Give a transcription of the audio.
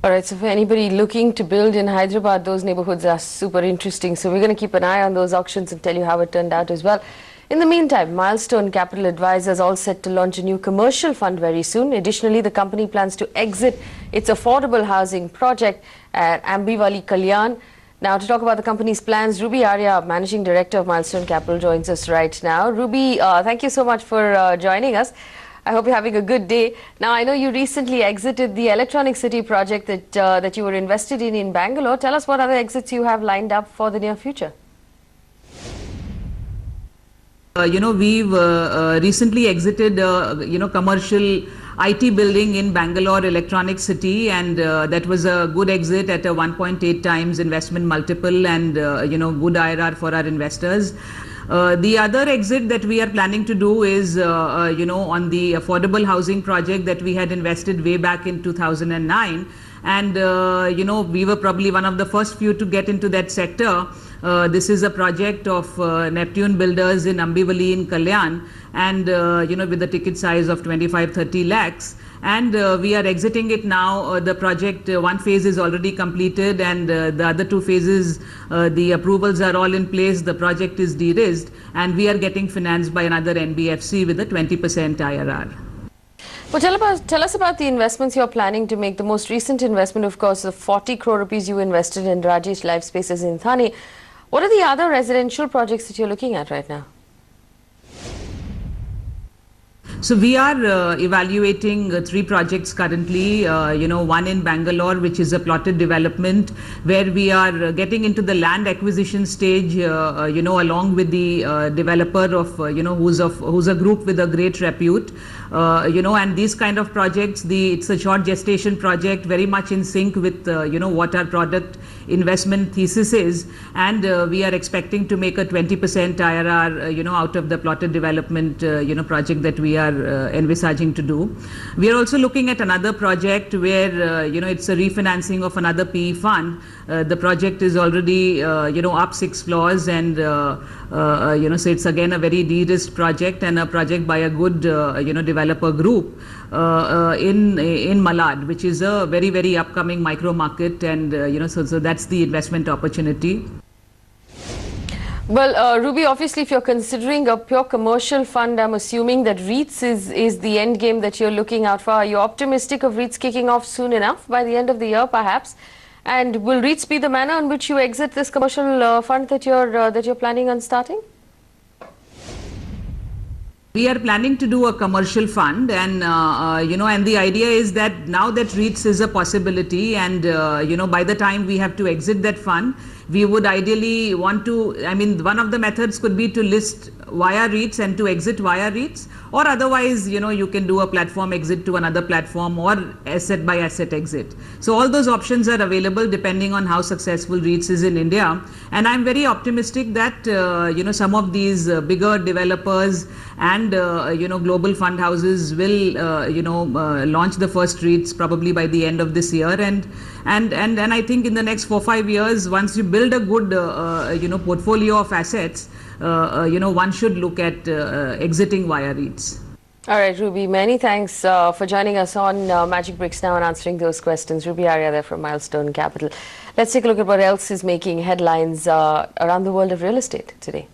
All right, so for anybody looking to build in Hyderabad, those neighborhoods are super interesting. So we're going to keep an eye on those auctions and tell you how it turned out as well. In the meantime, Milestone Capital Advisors all set to launch a new commercial fund very soon. Additionally, the company plans to exit its affordable housing project at Ambivali Kalyan. Now, to talk about the company's plans, Ruby Arya, Managing Director of Milestone Capital, joins us right now. Ruby, thank you so much for joining us. I hope you're having a good day. Now, I know you recently exited the Electronic City project that you were invested in Bangalore. Tell us what other exits you have lined up for the near future. We've recently exited, commercial IT building in Bangalore, Electronic City, and that was a good exit at a 1.8 times investment multiple and, good IRR for our investors. The other exit that we are planning to do is, on the affordable housing project that we had invested way back in 2009. And, we were probably one of the first few to get into that sector. This is a project of Neptune Builders in Ambivali in Kalyan, and, with a ticket size of 25-30 lakhs. And we are exiting it now. The project, one phase is already completed, and the other two phases, the approvals are all in place. The project is de-risked, and we are getting financed by another NBFC with a 20% IRR. Well, tell us about the investments you're planning to make. The most recent investment, of course, the 40 crore rupees you invested in Rajesh Life Spaces in Thane. What are the other residential projects that you're looking at right now? So we are evaluating three projects currently, one in Bangalore, which is a plotted development where we are getting into the land acquisition stage, along with the developer of, who's a group with a great repute, and these kind of projects, it's a short gestation project, very much in sync with, what our product investment thesis is. And we are expecting to make a 20% IRR, out of the plotted development, project that we are envisaging to do. We are also looking at another project where, it's a refinancing of another PE fund. The project is already, up 6 floors, and, so it's again a very de-risked project and a project by a good, developer group in Malad, which is a very, very upcoming micro market, and, so that's the investment opportunity. Well, Ruby, obviously, if you're considering a pure commercial fund, I'm assuming that REITs is the end game that you're looking out for. Are you optimistic of REITs kicking off soon enough, by the end of the year, perhaps? And will REITs be the manner in which you exit this commercial fund that you're planning on starting? We are planning to do a commercial fund, and and the idea is that now that REITs is a possibility, and by the time we have to exit that fund, we would ideally want to, one of the methods could be to list via REITs and to exit via REITs, or otherwise, you can do a platform exit to another platform or asset by asset exit. So all those options are available depending on how successful REITs is in India. And I'm very optimistic that, some of these bigger developers and, global fund houses will, launch the first REITs probably by the end of this year. And I think in the next 4-5 years, once you build a good, portfolio of assets, one should look at exiting via REITs. All right, Ruby, many thanks for joining us on Magic Bricks Now and answering those questions. Ruby Arya there from Milestone Capital. Let's take a look at what else is making headlines around the world of real estate today.